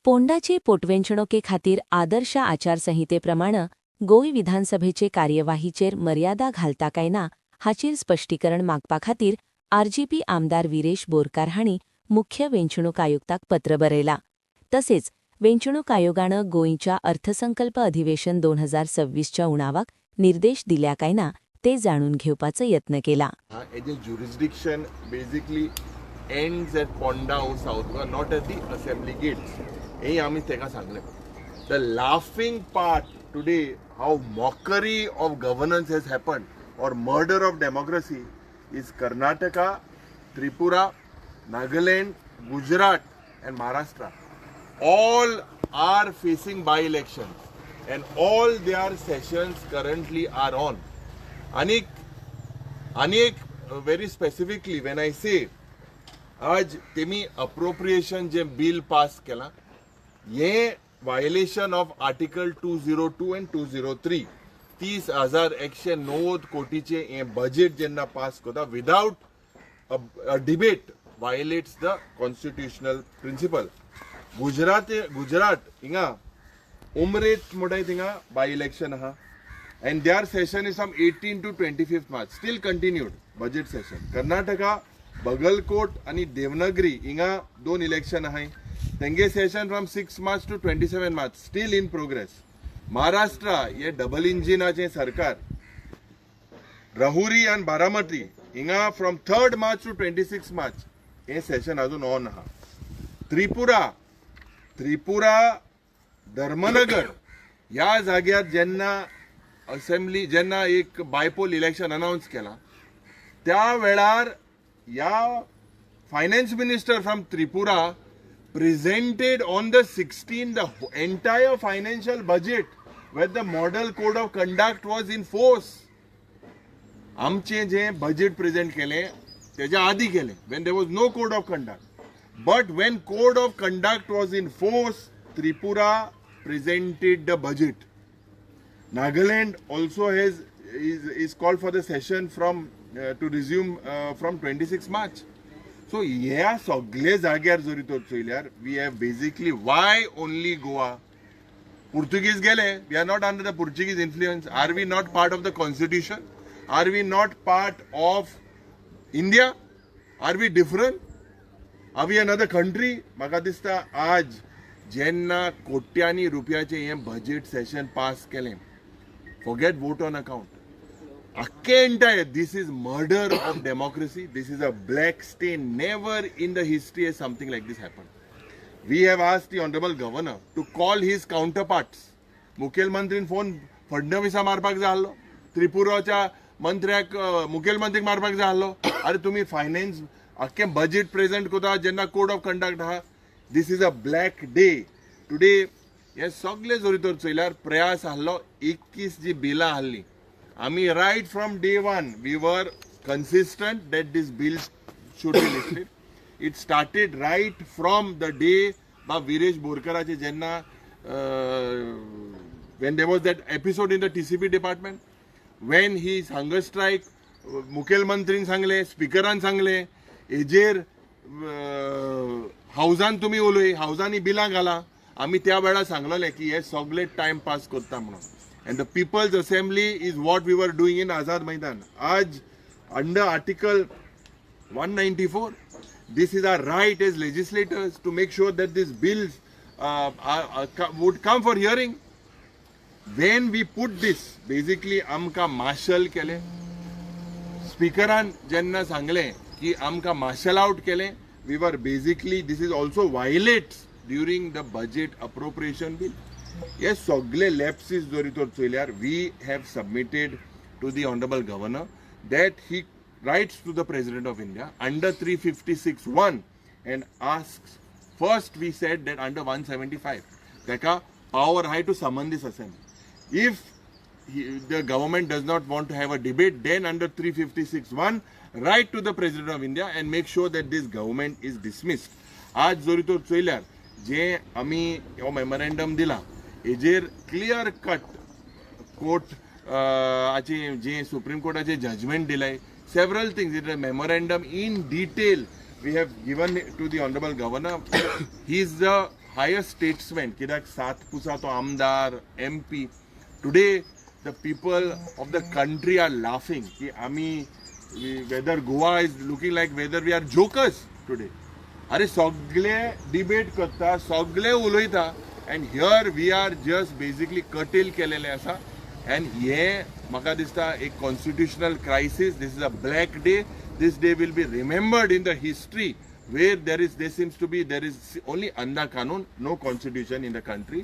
पोंडाचे पोटवेंचणुके खातीर आदर्श आचारसंहितेप्रमाणे गोंय विधानसभेचे कार्यवाहीचेर मर्यादा घालता काय ना हाचेर स्पश्टीकरण मागपा खातीर आरजेपी आमदार विरेश बोरकार हांणी मुख्य वेंचणूक आयुक्ताक पत्र बरयला. तसेच वेंचणूक आयोगानं गोंयच्या अर्थसंकल्प अधिवेशन 2026च्या उणावाक निर्देश दिल्या काय ना ते जाणून घेवपाचो यत्न केला. Jurisdiction basically ends at Ponda or Southwark, not at the assembly gates. हे आम्ही तेका सांगले. The laughing part today, how mockery of governance has happened or murder of democracy is Karnataka, Tripura, Nagaland, Gujarat and Maharashtra. All are facing by-elections and all their sessions currently are on. Anik, very specifically when I say आज तेमी appropriation जे bill pass केला ये violation of article 202 and 203 30,190 कोटीचे ये budget जेन्ना pass कोता without a debate violates the constitutional principle. Gujarat इंगा उमरेत मोडाय थिंगा by election हा and their session is from 18 to 25th March, still continued budget session. Karnataka, Bagalkot आणि देवनागरी इंगा दोन election आहे तेंगे session from 6 March to 27 March, still in progress. Maharashtra ये double इंजिनाचे सरकार राहुरी आणि बारामती इंगा from 3rd March to 26 March ये सेशन अजून ऑन हा. त्रिपुरा धर्मनगर या जाग्यार जेन्ना असेंब्ली जेन्ना एक बायपोल इलेक्शन अनाउन्स केला त्या वेळार या finance minister from Tripura presented on the 16th the entire financial budget where the model code of conduct was in force. आमचे जे budget present केले त्याच्या आधी केले when there was no code of conduct, but when code of conduct was in force Tripura presented the budget. Nagaland also is called for the session from to resume from 26 March. So yeah, सगळे जाग्यार जरी तो चोयल्यार we have basically why only Goa? Portuguese गेले, we are not under the Portuguese influence. Are we not part of the constitution? Are we not part of India? Are we different? Are we another country? म्हाका दिसता आज जेन्ना कोट्यांनी रुपयाचे हे budget session pass केले, forget vote on account. Entire, this is murder of democracy. This is a black stain. Never in the history has something like this happened. We have asked the Honorable Governor to call his counterparts. मुखेलमंत्रीन phone फडणवीसा मारपाक जाय आसलो, त्रिपुराच्या मंत्र्याक मुखेलमंत्रीक मारपाक जाय आसलो. अरे तुम्ही फायनान्स अख्खे बजेट प्रेझेंट कोता जेन्ना कोड ऑफ कंडक्ट आहा. This is a black day today. हे सगळे जरी तर चोयल्यार प्रयास आसलो 21 जी बिलां आहली. आम्ही right from day one we were consistent that this bill should be listed. It started right from the day by Viresh Borkarache jenna when there was that episode in the TCP department when his hunger strike मुखेल मंत्रीन सांगले, स्पीकरान सांगले, हेजेर हाऊसान तुम्ही उलय, हाऊसांनी बिलां घाला. आम्ही त्या वेळा सांगलेले की हे सगळे टाइम पास करता म्हणून. And the People's Assembly is what we were doing in Azad Maidan. Aj, under Article 194, this is our right as legislators to make sure that these bills would come for hearing. When we put this, basically, amka marshal kele. Speakeran jenna sangle ki amka marshal out kele. We were basically, this is also violates during the budget appropriation bill. Yes, सगळे lapses जरी तर चोयल्यार we have submitted to the Honorable Governor that he writes to the President of India under 356(1) and asks, first we said that under 175 teka power high to summon this assembly. If the government does not want to have a debate, then under 356(1) write to the President of India and make sure that this government is dismissed. आज जरी तर चोयल्यार जे आम्ही हो memorandum दिला हेजेर clear cut court जे supreme कोर्टाचे judgement दिलाय. Several things in the memorandum in detail we have given to the Honorable Governor. He is the highest statesman कित्याक सातपुसा तो आमदार MP today the people of the country are laughing की आमी whether Goa is looking like whether we are jokers today. अरे सगळे debate करता सगळे उलयता and here we are just basically कटेल केलेले आसा. अँड हे म्हाका दिसता एक constitutional crisis. This is a black day. This day will be remembered in the history where there seems to be there is only अंधा कानून, no constitution in the country,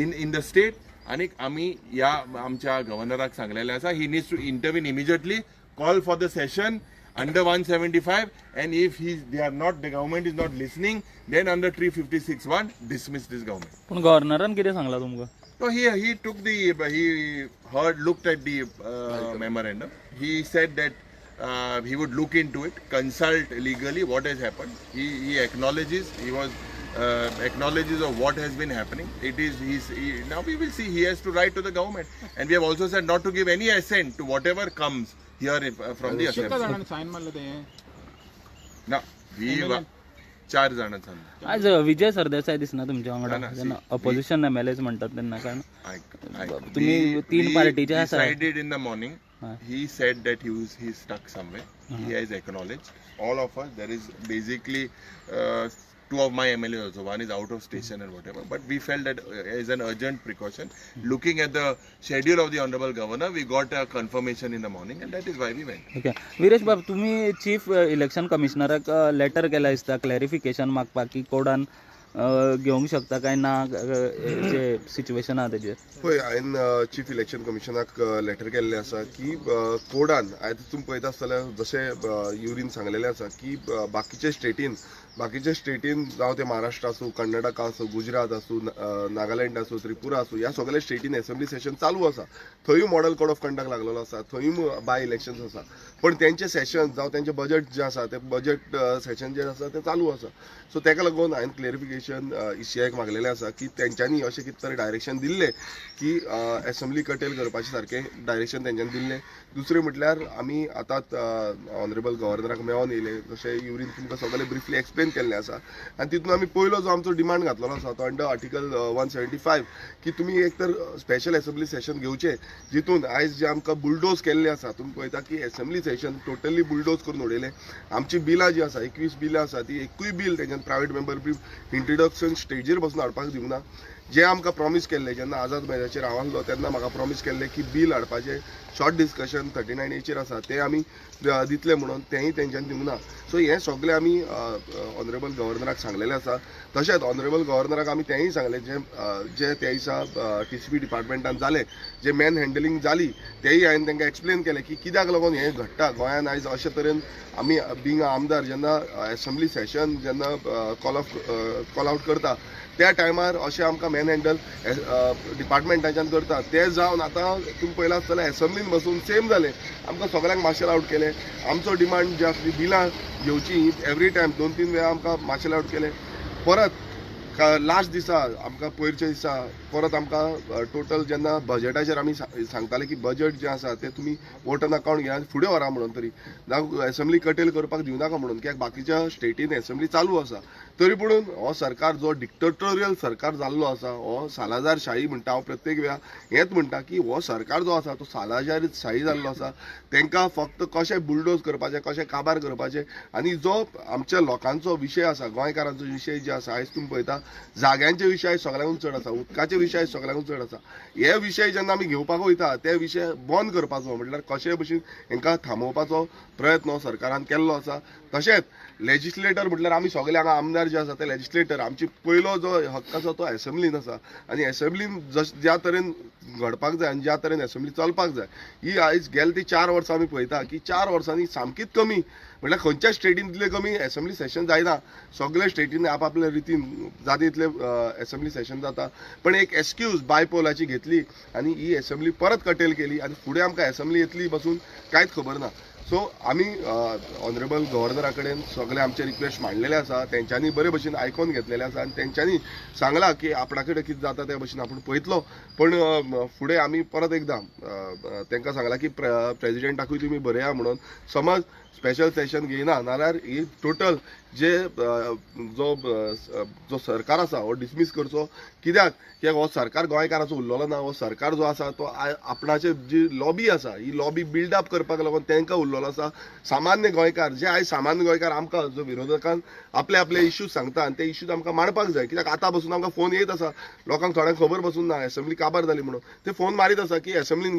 in the state. आणि आम्ही या आमच्या गव्हर्नराक सांगलेले आसा he needs to intervene immediately, call for the session under 175, and if they are not, the government is not listening, then under 356(1) dismiss this government. पण गव्हर्नरान कितें सांगला तुमकां? So he took looked at the memorandum. He said that he would look into it, consult legally what has happened. He acknowledges, acknowledges of what has been happening. Now we will see. He has to write to the government, and we have also said not to give any assent to whatever comes here from the assembly. Sign मारले ते Now we 4 जण सांगले. आज विजय सरदेसाय दिसना तुमच्या वांगडा जेन्ना opposition MLAs म्हणटात तेन्ना कारण तुम्ही तीन पार्टीचे आसा. Decided in the morning. He said that he stuck somewhere. He has acknowledged. All of us. There is basically 2 of my MLAs also. One is out of station and whatever. But we felt that as an urgent precaution, looking at the schedule of the Honorable Governor, we got a confirmation in the morning, and that is why we went. Okay. Viresh बाब, तुम्ही chief election कमिशनराक letter केला दिसता clarification मागपाक की codon घेवंक शकता काय ना जे सिच्युएशन आहा तेजेर. पळय, हांवें चीफ इलेक्शन कमिशनाक लेटर केल्लें आसा की कोडान आयज तुमी पळयता आसतले जशें युरीन सांगलेलें आसा की बाकीचे स्टेटीन जावं ते महाराष्ट्र आसूं, कर्नाटका आसूं, गुजरात आसूं, नागालँड आसूं, त्रिपुरा आसूं, ह्या सगळ्या स्टेटीन असेंब्ली सेशन चालू आसा. थंयूय मॉडल कोड ऑफ कंडक्ट लागलेलो आसा, थंयूय बाय इलेक्शन्स आसा. पण तेंचे सेशन जावं तेंचे बजेट जे आसा ते बजेट सेशन जे आसा ते चालू आसा. सो तेका लागून हांवें क्लेरिफिकेशन ECIक मागलेलें आसा की तेंच्यांनी अशें कितें तरी डायरेक्शन दिल्लें की असेंब्ली कटेल करपाचे सारकें डायरेक्शन तेंच्यांनी दिल्लें. दुसरें म्हटल्यार आमी आतांच ऑनरेबल गव्हर्नराक मेळोन येयले, जशें युरीन तुमकां सगळें ब्रिफली एक्सप्लेन केल्लें आसा. आनी तितून आमी पयलो जो आमचो डिमांड घातलेलो आसा तो अंडर आर्टिकल 175 की तुमी एक तर स्पेशल असेंब्ली सेशन घेवचें जितून आयज जे आमकां बुलडोज केल्ले आसा. तुमी पळयता की असेंब्ली सेशन टोटली बुलडोज करून उडयलें. आमची बिलां जी आसा 21 बिलां आसा ती एकूय बील तेंच्यान प्रायवेट मेंबर इंट्रोडक्शन स्टेजीर बसून हाडपाक दिवना. जे आमकां प्रॉमिस केल्ले जेन्ना आझाद मैदानाचेर हांव आसलो तेन्ना म्हाका प्रॉमिस केल्लें की बील हाडपाचें शॉर्ट डिस्कशन 39A आसा तें आमी दितले म्हणून तेंय तेंच्यांनी दिवना. सो हें सगळें आमी ऑनरेबल गव्हर्नराक सांगलेलें आसा. तशेंच ऑनरेबल गव्हर्नराक आमी तेंय सांगलें जे त्या दिसा TCP डिपार्टमेंटान जालें, जे मॅन हँडलिंग जाली तेंय हांवें तांकां एक्सप्लेन केलें की कित्याक लागून हें घडटा गोंयान आयज अशे तरेन आमी बिंग आमदार जेन्ना असेंब्ली सेशन जेन्ना कॉल आउट करता त्या टायमार अशें आमकां मॅन हँडल डिपार्टमेंटाच्यान करता. ते जावन आतां तुमी पळयलां आसतलें असेंब्लीन बसून सेम जालें. आमकां सगळ्यांक मार्शल आउट केलें. आमचो डिमांड जे आसली बिलां घेवची एवरी टायम 2-3 वेळा आमकां मार्शल आउट केलें. परत लास्ट दिसा आमकां पयरच्या दिसा परत आमकां टोटल जेन्ना बजेटाचेर आमी सांगताले की बजेट जें आसा तें तुमी वोटन अकावंट घेयात फुडें व्हरा म्हणून, तरी जावं असेंब्ली कटेल करपाक दिवनाका म्हणून, कित्याक बाकीच्या स्टेटीन असेंब्ली चालू आसा. तरी पूण हो सरकार जो डिक्टेटोरियल सरकार जाल्लो आसा, हो सालाजारशाही म्हणटा, हांव प्रत्येक वेळा हेंच म्हणटा की हो सरकार जो आसा तो सालाजारशाही जाल्लो आसा. तांकां फक्त कशें बुलडोज करपाचें, कशें काबार करपाचें, आनी जो आमच्या लोकांचो विशय आसा, गोंयकारांचो विशय जे आसा, आयज तुमी पळयता जाग्यांचे विशय सगळ्यांकून चड आसा, उदकाचे विशय सगळ्यांकून चड आसा. हे विशय जेन्ना आमी घेवपाक वयता ते विशय बंद करपाचो म्हटल्यार कशे भशेन हांकां थांबोवपाचो प्रयत्न सरकारान केल्लो आसा. तशेंच लेजिस्लेटर म्हटल्यार आमी सगळे हांगा आमदार जे आसा ते लेजिस्लेटर, आमची पयलो जो हक्क आसा तो असेंब्लीन आसा. आनी असेंब्लीन ज्या तरेन घडपाक जाय आनी ज्या तरेन असेंब्ली चलपाक जाय ही आयज गेले ती 4 वर्सां आमी पळयता की 4 वर्सांनी सामकीच कमी, म्हटल्यार खंयच्या स्टेटीन तितले कमी असेंब्ली सेशन जायना. सगळे स्टेटीन आपआपल्या रितीन जाता तितले असेंब्ली सेशन जाता. पण एक एक्सक्यूज बायपोलाची घेतली आनी ही असेंब्ली परत कटेल केली आनी फुडें आमकां असेंब्ली येतली बसून कांयच खबर ना. सो आमी ऑनरेबल गव्हर्नरा कडेन सगळे आमचे रिक्वेस्ट मांडलेले आसा, तेंच्यांनी बरे भशेन आयकून घेतलेले आसा आनी तेंच्यांनी सांगलां की आपणा कडेन कितें जाता त्या भशेन आपूण पळयतलो. पण फुडें आमी परत एकदां तेंकां सांगलां की प्रेजिडेंटाकूय तुमी बरया म्हणून. समज स्पेशल सेशन घेयना नाल्यार ही टोटल जे जो सरकार आसा हो डिसमीस करचो. कित्याक हो सरकार गोंयकाराचो उरलेलो ना. हो सरकार जो आसा तो आपणाचे जी लॉबी आसा ही लॉबी बिल्डअप करपाक लागून तांकां उरलेलो आसा. सामान्य गोंयकार जे आयज सामान्य गोंयकार आमकां जो विरोधकान आपले आपले इश्यूज सांगता आनी ते इश्यूज आमकां मांडपाक जाय. कित्याक आतां बसून आमकां फोन येत आसा. लोकांक थोड्यांक खबर बसून ना असेंब्ली काबार जाली म्हणून ते फोन मारीत आसा की असेंब्लीन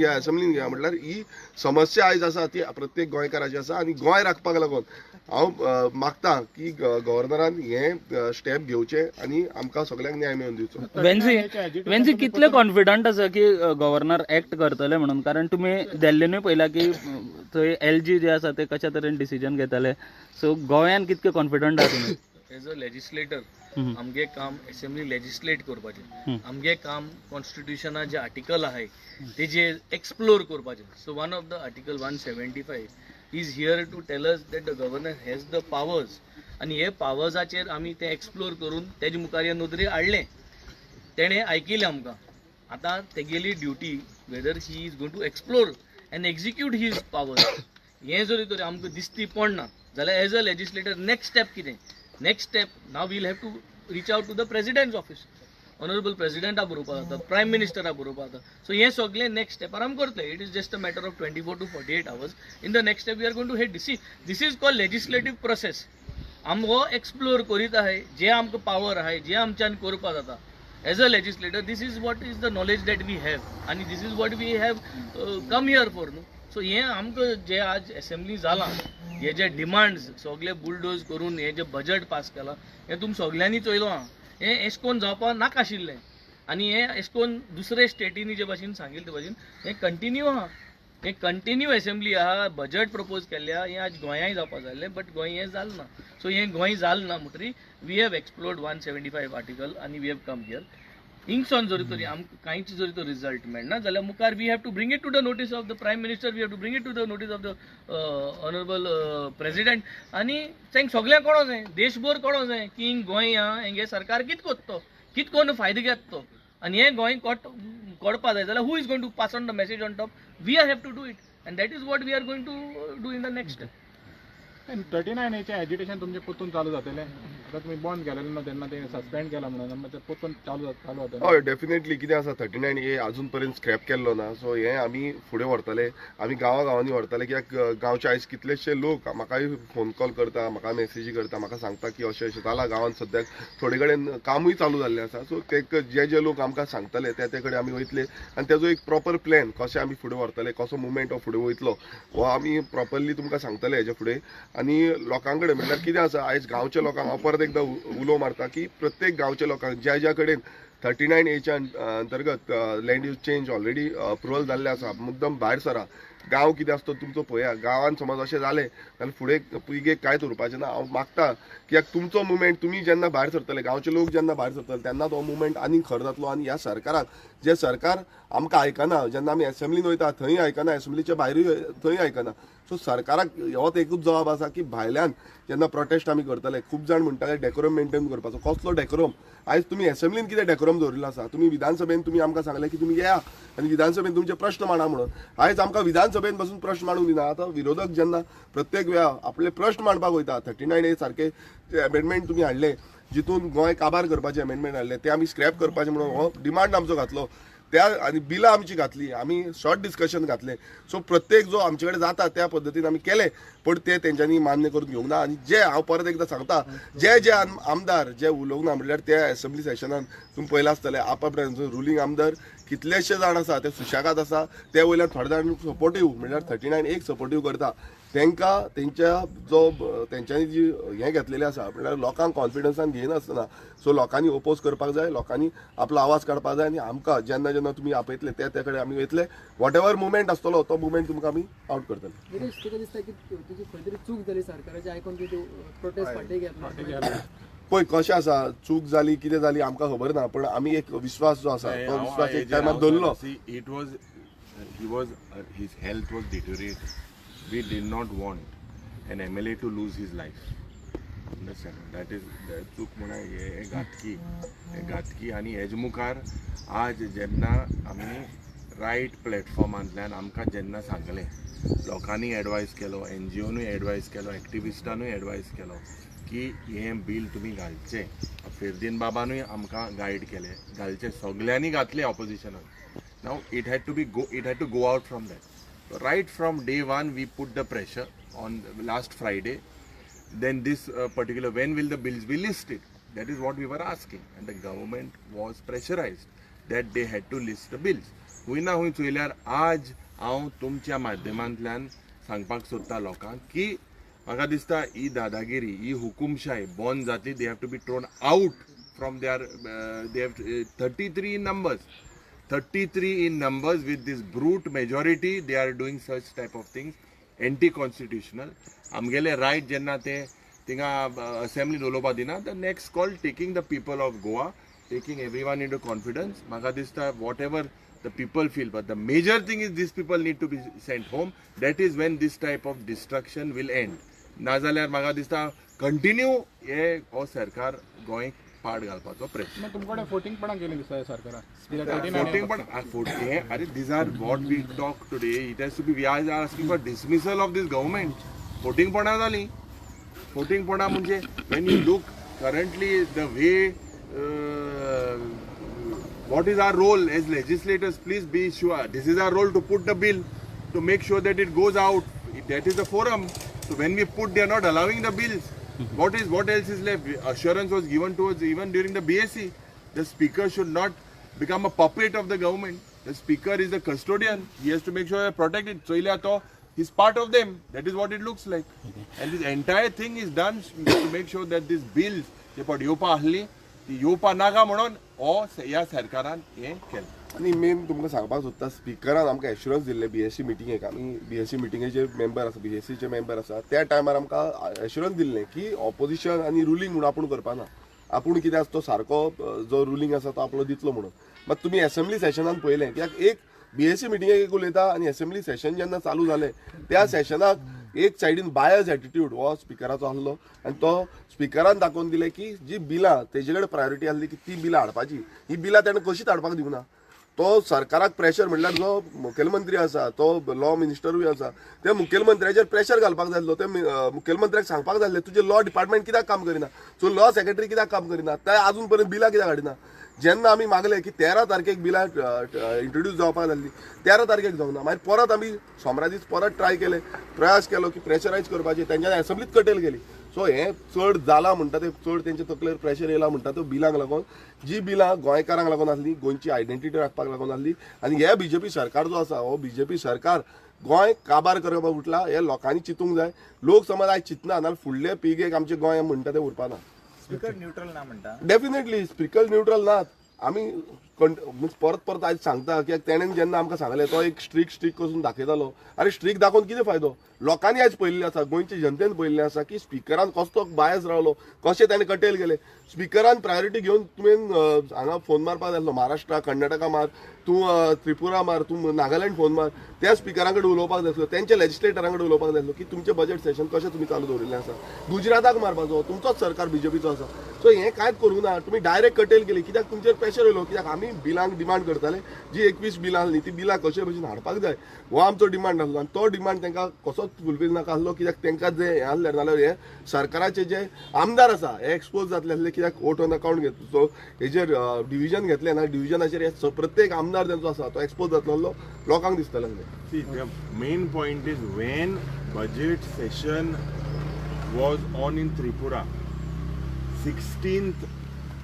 घ्या म्हटल्यार ही समस्या आयज आसा ती प्रत्येक गोंयकाराची आसा. आनी गोंय राखपाक लागून हांव मागता की गव्हर्नरान हे स्टेप घेवचे आनी आमकां सगळ्यांक न्याय मेळोवन दिवचो. वेन्सी कितले कॉन्फिडंट आसा की गव्हर्नर एक्ट करतले म्हणून? कारण तुमी दिल्लीनूय पळयला की थंय LG जे आसा ते कशा तरेन डिसिजन घेतले. सो गोंयान कितके कॉन्फिडंट आहा तुमी? एज अ लेजिस्लेटर आमगे काम असेंब्ली लेजिस्लेट करपाचें. आमगे काम कॉन्स्टिट्युशना जे आर्टिकल आहाय तेजे एक्सप्लोर करपाचें. So one of the article 175 is here to tell us that the governor has the powers. आनी हे पावर्साचेर आमी ते एक्सप्लोर करून तेजे मुखार हे नोंदणी हाडलें. तेणें आयकिल्लें आमकां. आतां तेगेली duty whether he is going to explore and execute his powers. हें जरी तर आमकां दिसती पडना जाल्यार as a legislator next step कितें? Next step now we'll have to reach out to the president's office. Honourable प्रेसिडेंटा बरोवपाक जाता, प्रायम मिनिस्टरा बरोवपाक जाता. सो हें सगळें नेक्स्ट स्टेपार आमी करतले. It is just a matter of 24 to 48 hours. In the next step we are going to head this is called legislative process. आमी हो एक्सप्लोर करीत आहाय जे आमकां पावर आहाय जे आमच्यान करपाक जाता. Age a legislator this is what is the knowledge that we have and this is what we have come here for. So हें आमकां जे आज असेंब्ली जालां हे जे डिमांड्स सगळे बुलडोज करून हे जे बजट पास केलां हें तुमी सगळ्यांनी चोयलो आहा. हें एश कोन्न जावपाक नाका आशिल्लें आनी हें एश कोन्न दुसरे स्टेटीनी जे भाशेन सांगिल्ले ते भाशेन हें कंटिन्यू आहा. हें कंटिन्यू असेंब्ली आहा. बजट प्रपोज केल्ल्या हें आज गोंयाय जावपाक जाय आसलें बट गोंय हें जालें ना. सो हें गोंय जालें ना म्हणटरी वी हॅव एक्सप्लोर्ड 175 आर्टिकल आनी वी हॅव कम हियर. हिंगसोन जरी तरी आमकां कांयच जरी तो रिजल्ट मेळना जाल्यार मुखार we have to bring it to the notice of the prime minister. We have to bring it to the notice of the honourable president. आनी तांकां सगळ्यांक कळो जाय, देशभर कळो जाय की हिंग गोंय आहा हेंगे सरकार कितें कोत्तो, कितें करून फायदो घेता तो. आनी हें गोंय कळपा जाय जाल्यार who is going to pass on the message on top? We are have to do it and that is what we are going to do in the next. 39A agitation तुमचे पोतून चालू जातले. आता तुम्ही बंद केलेलं ना तेन्ना ते सस्पेंड केला म्हणून ते पोतून चालू जातले. हय डेफिनेटली कितें आसा 39A अजून पर्यंत स्क्रॅप केल्लो ना. सो हें आमी फुडें व्हरतले. आमी गांवांनी व्हरतले कित्याक गांवचे आयज कितलेशे लोक म्हाकाय फोन कॉल करता, म्हाका मेसेजी करता, म्हाका सांगता की अशें अशें जालां गांवांत सद्याक थोडे कडेन कामूय चालू जाल्लें आसा. सो ते जे लोक आमकां सांगतले ते कडेन आमी वयतले आनी तेजो एक प्रॉपर प्लॅन कशें आमी फुडें व्हरतले, कसो मुवमेंट हो फुडें वयतलो हो आमी प्रॉपरली तुमकां सांगतले हेजे फुडें. आनी लोकां कडेन म्हटल्यार कितें आसा आयज गांवच्या लोकांक हांव परत एकदां उलो मारता की प्रत्येक गांवच्या लोकांक ज्या कडेन 39A अंतर्गत land use change already approval जाल्ले आसा मुद्दम भायर सरा. गांव कितें आसता तुमचो पळया. गांवांत समज अशें जालें जाल्यार फुडें पिळगेक कांयच उरपाचें ना. हांव मागता कित्याक तुमचो मुवमेंट तुमी जेन्ना भायर सरतले, गांवचे लोक जेन्ना भायर सरतले तेन्ना तो मुवमेंट आनीक खर जातलो. आनी ह्या सरकाराक जे सरकार आमकां आयकना, जेन्ना आमी असेंब्लीन वयता थंय आयकना, असेंब्लीच्या भायरूय थंय आयकना. सो सरकाराक होच एकूच जबाब आसा की भायल्यान जेन्ना प्रोटेस्ट आमी करतले खूब जाण म्हणटाले डेकोरम मेंटेन करपाचो. कसलो डेकोरम? आयज तुमी असेंब्लीन कितें डेकोरम दवरिल्लो आसा? तुमी विधानसभेन तुमी आमकां सांगलें की तुमी येया आनी विधानसभेन तुमचे प्रश्न मांडा म्हणून. आयज आमकां विधानसभेन बसून प्रश्न मांडूंक दिना. आतां विरोधक जेन्ना प्रत्येक वेळा आपले प्रश्न मांडपाक वयता 39A सारखे अमेंडमेंट तुमी हाडले जितून गोंय काबार करपाचे अमेंडमेंट हाडले ते आमी स्क्रॅप करपाचे म्हणून हो डिमांड आमचो घातलो. त्या आनी बिलां आमची घातली, आमी शॉर्ट डिस्कशन घातलें. सो प्रत्येक जो आमचे कडेन जाता त्या पद्दतीन आमी केले पण ते तेंच्यांनी मान्य करून घेवंक ना. आनी जे हांव परत एकदां सांगता जे आमदार जे उलोवंक ना म्हटल्यार ते असेंब्ली सेशनान तुमी पळयलां आसतलें आपापल्या रुलींग आमदार कितलेशे जाण आसा ते सुशेगाद आसा. ते वयल्यान थोडे जाण सपोर्टीव म्हळ्यार 39A सपोर्टीव करता. तांकां तेंच्यांनी जी हें घेतलेलें आसा म्हळ्यार लोकांक कॉन्फिडन्सान घेयनासतना. सो लोकांनी ओपोज करपाक जाय, लोकांनी आपलो आवाज काडपाक जाय. आनी आमकां जेन्ना जेन्ना तुमी आपयतले ते कडेन आमी वयतले. वॉट एवर मुवमेंट आसतलो तो मुवमेंट तुमकां आमी आउट करतले. तुका दिसता की तुजी खंय तरी चूक जाली सरकाराची आयकून तूं प्रोटेस्ट फाटीं घेतलो? पळय कशें आसा चूक जाली कितें जाली आमकां खबर ना पण आमी एक विश्वास जो आसा तो विश्वास एक टायमार दवरलो. His health was deteriorating. We did not want an MLA to lose his life. Understand? That is चूक म्हणा हे घातकी आणि हेज मुखार आज जेन्ना आमी रायट प्लॅटफॉर्मांतल्यान आमकां जेन्ना सांगलें, लोकांनी एडवायस केलो, NGOनूय एडवायस केलो, एक्टिविस्टांनूय एडवायस केलो की हें बील तुमी घालचें. फेर्दीन बाबानूय आमकां गायड केलें, घालचें. सगल्यांनी घातलें ऑपोजिशनान. Now it had to go out from that. So right from day one, we put the pressure on last Friday. Then this particular, when will the bills be listed? That is what we were asking, and the government was pressurized that they had to list the bills. हुई ना हुई चोयल्यार आज हांव तुमच्या माध्यमांतल्यान सांगपाक सोदता लोकांक की म्हाका दिसता ही दादागिरी, ही हुकुमशाही बंद जातली. They have to be thrown out from their they have 33 in numbers. 33 in numbers with this brute majority. They are doing such type of things, anti-constitutional. आमगेले right जेन्ना ते थिंगा assembly उलोवपा दिना, the next call taking the people of Goa, taking everyone into confidence. म्हाका दिसता whatever the people feel, but the major thing is these people need to be sent home. That is when this type of destruction will end. नाजाल्यार म्हाका दिसता continue हे हो सरकार गोंय पाड घालपाचो प्रयत्न. मग तुमकडे फोटिंग पण केली दिसता सरकारान. Voting, but these are what we talk today. It has to be. We are asking for dismissal of this government. Voting पणा जाली. Voting पणा म्हणजे when you look currently the way what is our role as legislators? Please be sure this is our role to put the bill, to make sure that it goes out. That is the forum. So when we put, they are not allowing the bills. What else is left? Assurance was given to us even during the BSc. The speaker should not become a puppet of the government. The speaker is the custodian. He has to make sure they protect it. So he's part of them. That is what it looks like. And this entire thing is done to make sure that these bills, जे पड येवपा आहली ती येवपा नाका म्हणून ह्या सरकारान हें केलें. आणि मेन तुमकां सांगपाक सोदता, स्पिकरान आमकां एश्युरन्स दिल्ले BSc मिटिंगेक. आमी BSc मिटिंगेचे मेंबर आसा, BScचे मेंबर आसा, त्या टायमार आमकां एश्युरन्स दिल्लें की ऑपोजिशन आनी रुलींग म्हणून आपूण करपाना. आपूण कितें आसा तो सारको जो रुलींग आसा तो आपलो दितलो म्हणून. मात तुमी असेंब्ली सेशनान पळयलें, कित्याक एक BSc मिटिंगेक एक उलयता आनी असेंब्ली सेशन जेन्ना चालू जालें त्या सेशनाक एक सायडीन बायस एटिट्यूड हो स्पिकराचो आसलो. आनी तो स्पिकरान दाखोवन दिलें की जी बिलां तेजे कडेन प्रायोरिटी आसली की ती बिलां हाडपाची, ही बिलां ताणें कशींच हाडपाक दिवना. तो सरकाराक प्रेशर म्हणल्यार जो मुखेलमंत्री आसा तो लॉ मिनिस्टरूय आसा, त्या मुखेलमंत्र्याचेर प्रेशर घालपाक जाय आसलो. ते मुखेलमंत्र्याक सांगपाक जाय आसलें तुजें लॉ डिपार्टमेंट कित्याक काम करिना, सो लॉ सेक्रेटरी कित्याक काम करिना, ते आजून पर्यंत बिलां कित्याक हाडिना. जेन्ना आमी मागले की 13 तारखेक बिलां इंट्रोड्यूस जावपाक जाल्ली, 13 तारखेक जावना. मागीर परत आमी सोमारा दीस परत ट्राय केले, प्रयास केलो की प्रेशरायज करपाचें, तेंच्यानी असेंब्लीत कटेल केली. सो हें चड जाला म्हणटा ते, चड तेंचे तकलेर प्रेशर येयला म्हणटा तो बिलांक लागून. जी बिलां गोंयकारांक लागून आसली, गोंयची आयडेंटिटी राखपाक लागून आसली. आनी हे BJP सरकार जो आसा हो BJP सरकार गोंय काबार करपाक उठला, हे लोकांनी चिंतूंक जाय. लोक समज आयज चिंतना नाल्यार फुडले पिळगेक आमचें गोंय म्हणटा तें उरपाना. स्पीकर न्यूट्रल ना म्हणटा. डेफिनेटली स्पीकर न्यूट्रल नात. आमी परत परत आयज सांगता कित्याक तेणेन जेन्ना आमकां सांगलें तो एक स्ट्रीक करून दाखयतालो. अरे स्ट्रीक दाखोवन कितें फायदो? लोकांनी आयज पळयल्लें आसा, गोंयच्या जनतेन पळयल्लें आसा की स्पिकरान कसो बायस रावलो, कशें ताणें कटेल केले. स्पिकरान प्रायोरिटी घेवन तुवें हांगा फोन मारपाक जाय आसलो, महाराष्ट्रा कर्नाटका मार, तूं त्रिपुरा मार, तूं नागालँड फोन मार, त्या स्पिकरां कडेन उलोवपाक जाय आसलो, तेंच्या लेजिस्लेटरां कडेन उलोवपाक जाय आसलो की तुमचें बजेट सेशन कशें तुमी चालू दवरिल्लें आसा. गुजराताक मारपाचो तुमचोच सरकार BJPचो आसा. सो हें कांयच करूंक ना, तुमी डायरेक्ट कटेल केली. कित्याक तुमचेर प्रेशर येयलो, कित्याक आमी बिलांक डिमांड करताले, जी 21 बिलां आसली ती बिलां कशे भशेन हाडपाक जाय हो आमचो डिमांड आसलो. आनी तो डिमांड तांकां कसोच फुलफील नाका आसलो, कित्याक तांकां जे हें आसलें नाल्यार हे सरकाराचे जे आमदार आसा हे एक्सपोज जातले आसले, कित्याक वोट ऑन अकाउंट घेतलो. सो हेजेर डिव्हिजन घेतलें ना, डिव्हिजनाचेर हे प्रत्येक आमदार तांचो आसा तो एक्सपोज जातलो लोकांक दिसतलें. See, the main point is when budget session was on in Tripura, 16th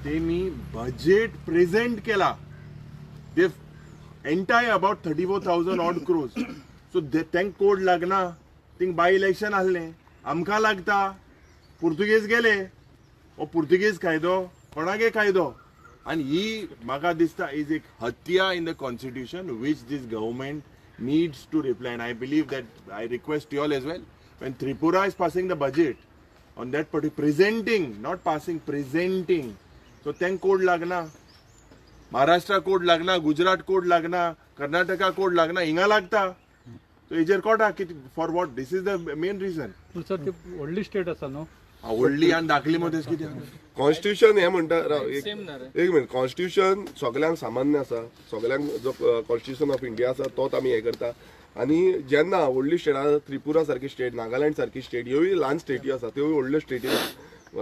तेमी budget present केला. They've entire about 34,000 odd crores. So त्यांक code लागना, थिंग बाय इलेक्शन आसलें, आमकां लागता, पुर्तुगेज गेले, हो पुर्तुगेज कायदो कोणागे कायदो. आनी ही म्हाका दिसता इज एक हत्या in the constitution which this government needs to reply. And I believe that, I request you all as well, when Tripura is passing the budget on that particular, presenting, not passing, presenting, so then code lagna, Maharashtra code lagna, Gujarat code lagna, Karnataka code lagna, hinga lagta. So ejer quota for what? This is the main reason. Sir ती व्हडली state आसा न्हू, व्हडली आनी धाकली मदें कित्याक constitution हे म्हणटा एक मिनिट कॉन्स्टिट्यूशन सगळ्यांक सामान्य आसा सगळ्यांक जो कॉन्स्टिट्यूशन ऑफ इंडिया आसा तोच आमी हे करता आनी जेन्ना व्हडली स्टेटां त्रिपुरा सारकी स्टेट नागालँड सारकी स्टेट ह्योय ल्हान स्टेटी आसा त्योय व्हडल्यो स्टेटी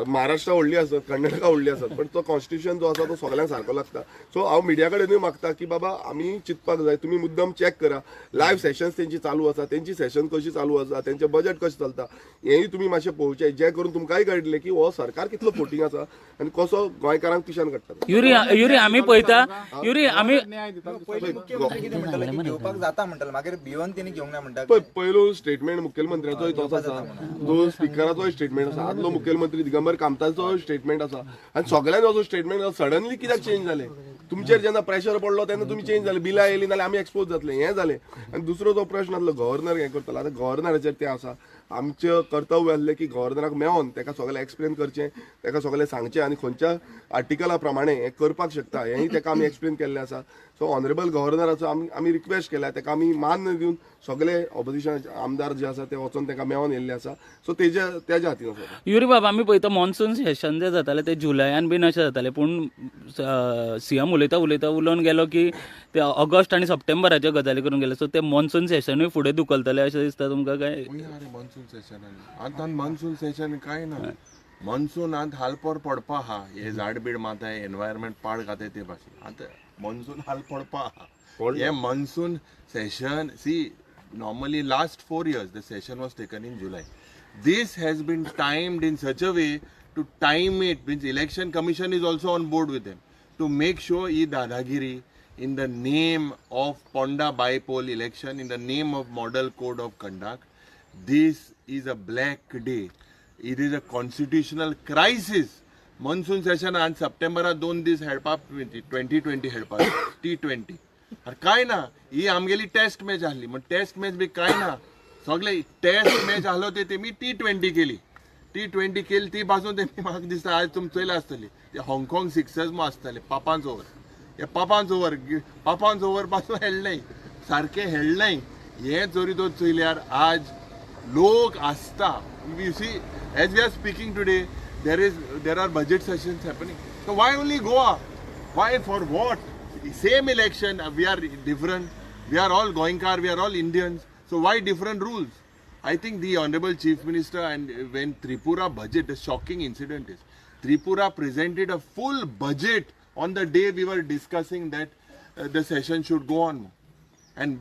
महाराष्ट्रा व्हडली आसत कर्नाटका व्हडली आसत पण तो कॉन्स्टिट्यूशन जो आसा तो सगळ्यांक सारको लागता सो हांव मिडिया कडेनूय मागता की बाबा आमी चिंतपाक जाय तुमी मुद्दम चॅक करा लायव्ह सेशन्स तेंची चालू आसा तेंची सेशन कशी चालू आसा तेंचें बजेट कशें चलता हेंय तुमी मातशें पळोवचें जे करून तुमकांय कळटलें की हो सरकार कितलो फोटींग आसा आनी कसो गोंयकारांक पिशान काडटा युरी आमी पळयता युरी आमी न्याय दिता पयलीं मुख्यमंत्री कितें म्हणटाले की घेवपाक जाता म्हणटाले मागीर भिवन तेणी घेवंक ना म्हणटा पयलो स्टेटमेंट मुखेलमंत्र्याचोय तोच आसा जो स्पिकराचोय स्टेटमेंट आसा आदलो मुखेलमंत्री दिगंबर कामताचो स्टेटमेंट आसा आनी सगळ्यांचो जो स्टेटमेंट सडनली कित्याक चेंज जाले तुमचेर जेन्ना प्रेशर पडलो तेन्ना तुमी चेंज जाले बिलां येयली नाल्यार आमी एक्सपोज जातले हें जालें आनी दुसरो जो प्रश्न आसलो गव्हर्नर हें करतलो आतां गव्हर्नराचेर तें आसा आमचें कर्तव्य आसलें की गव्हर्नराक मेळोन तेका सगळें एक्सप्लेन करचें तेका सगळें सांगचें आनी खंयच्या आर्टिकला प्रमाणे हें करपाक शकता हेंय तेका आमी एक्सप्लेन केल्लें आसा सो ऑनरेबल गव्हर्नराचो आमी रिक्वेस्ट केल्या तेका आमी मान्य दिवन सगळे ऑपोजिशन आमदार जे आसा ते वचोन तेका मेळोन येयल्ले आसा सो तेज्या हातीन आसा युरी बाबा आमी पळयता मॉन्सून सेशन जे जाताले ते जुलयान बीन अशें जाताले पूण सीएम उलयता उलोवन गेलो की ते ऑगस्ट आनी सप्टेंबराच्यो गजाली करून गेले सो ते मॉन्सून सेशनूय फुडें धुकलतले अशें दिसता तुमकां काय मॉन्सून सेशन आतां मॉन्सून सेशन काय ना मॉन्सून आतां हालपोर पडपा आहा हे झाड बीड माताय एनवायरमेंट पाड घाताय ते भाशेन आतां मॉन्सून हाल पडपा आहा हे मॉन्सून सेशन सी normally last 4 years the session was taken in July. This has been timed in such a way to time it, means election commission is also on board with them to make sure e dadagiri in the name of Ponda Bipole election, in the name of model code of conduct. This is a black day. It is a constitutional crisis. Monsoon session and September 2 this help up 2020 help up T20. अरे काय ना ही आमगेली taste match आसली मग taste match बी काय ना सगळे taste match आसलो ते तेमी T20 केली T20 केली ती पासून तेमी म्हाका दिसता आज तुमी चयला आसतली ते हाँगकाँग सिक्सर्स मो आसतले पापांच ओव्हर पासून हेळनाय सारखे हेळनाय हे जरी तो चयल्यार आज लोक आसता you see as we are speaking today there are budget sessions happening so why only Goa why for what same election we are different, we are all Goinkar, we are all Indians, so why different rules? I think the honorable chief minister, and when Tripura budget, the shocking incident is Tripura presented a full budget on the day we were discussing that the session should go on, and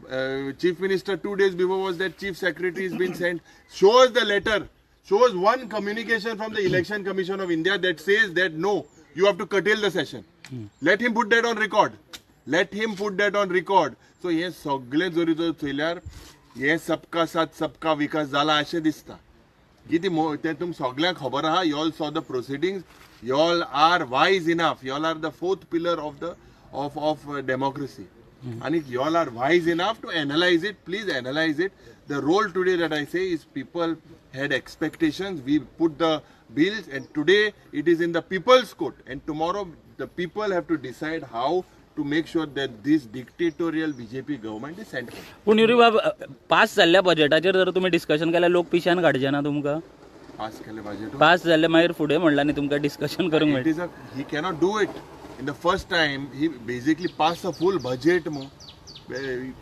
chief minister 2 days before was that chief secretary has been sent, shows the letter, shows one communication from the election commission of India that says that no, you have to curtail the session. Let him put that on record. So हे सगळे जरी जर चयल्यार हे सबका साथ सबका विकास जाला अशें दिसता कितें ते तुमकां सगळ्यांक खबर आहा you all saw the proceedings you all are wise enough you all are the fourth pillar of democracy आणि you all are wise enough to analyse it please analyse it the role today that I say is people had expectations, we put the bills and today it is in the people's court and tomorrow the people have to decide how to make sure that this dictatorial BJP government is sent home. पूण Yuri बाबा pass जाल्ल्या बजेटाचेर जर तुमी discussion केल्यार लोक पिशान काडचे ना तुमकां पास केले बजेट पास जाल्ले मागीर फुडें म्हणला न्ही तुमकां डिस्कशन करूंक it is a he cannot do it in the first time he basically passed a full budget mo.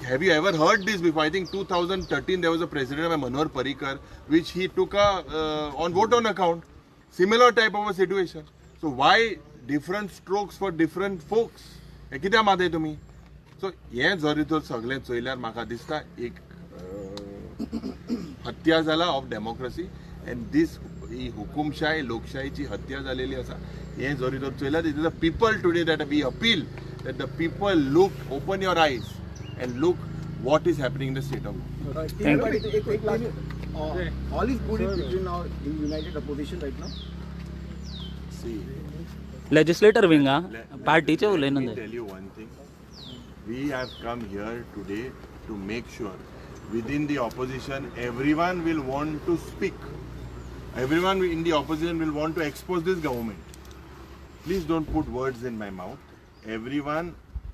Have you ever heard this before? I think 2013 there was a president Manohar Parrikar which he took on vote on account. Similar type of a situation. So why different strokes for different folks? हे कित्याक मागताय तुमी so हे जरी तर सगळें चयल्यार म्हाका दिसता एक हत्या जाला ऑफ डेमोक्रेसी एंड दिस ही हुकुमशाही लोकशाहीची हत्या जालेली आसा हे जरी तर चयल्यार it is the people today that we appeal that the people look open your eyes and look what is happening in the state of all is good between now in united opposition right now. See, legislator विंगा पार्टीचे let उलयना me tell you one thing. We have come here today to make sure within the opposition everyone will want to speak. Everyone in the opposition will want to expose this government. Please don't put words in my mouth. Everyone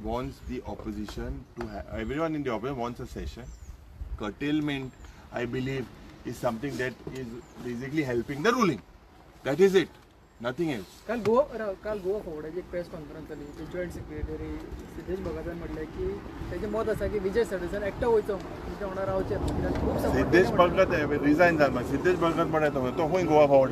wants the opposition to everyone in the opposition wants a session. Curtailment, I believe, is something that is basically helping the ruling. That is it, nothing else. काल गोवा फॉर्वर्डाची एक press conference जाली. ते joint secretary Siddhesh भगतान म्हटलें की तेजें मत आसा की विजय सरदेसाय एकटो वयचो म्हणून, तुमच्या वांगडा रावचें ना. कित्याक खूब support सिद्धेश केलें म्हणटा. भगत रिजायन जाला. सिद्धेश भगत म्हणटा तो खंय गोवा फॉर्वर्ड